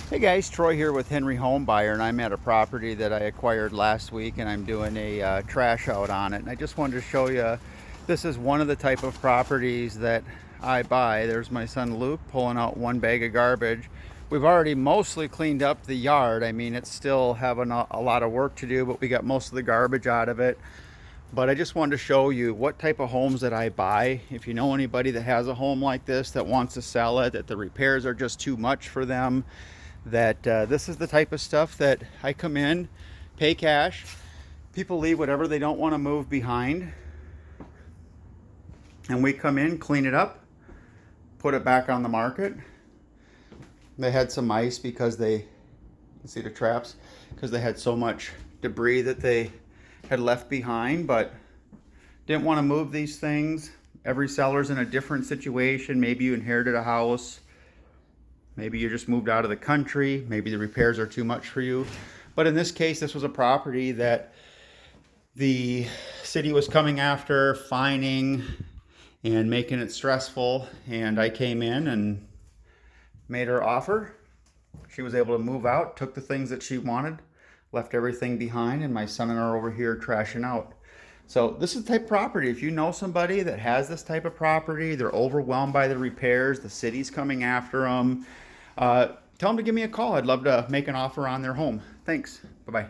Hey guys, Troy here with Henry Home Buyer, and I'm at a property that I acquired last week, and I'm doing a trash out on it. And I just wanted to show you, this is one of the type of properties that I buy. There's my son Luke pulling out one bag of garbage. We've already mostly cleaned up the yard. I mean, it's still having a lot of work to do, but we got most of the garbage out of it. But I just wanted to show you what type of homes that I buy. If you know anybody that has a home like this that wants to sell it, that the repairs are just too much for them, that this is the type of stuff that I come in, pay cash, people leave whatever they don't want to move behind, and we come in, clean it up, put it back on the market. They had some ice because you can see the traps, because they had so much debris that they had left behind, but didn't want to move these things. Every seller's in a different situation. Maybe you inherited a house, maybe you just moved out of the country, maybe the repairs are too much for you. But in this case, this was a property that the city was coming after, fining and making it stressful, and I came in and made her offer. She was able to move out, took the things that she wanted, left everything behind, and my son and I are over here trashing out. So this is the type of property, if you know somebody that has this type of property, they're overwhelmed by the repairs, the city's coming after them, tell them to give me a call. I'd love to make an offer on their home. Thanks. Bye-bye.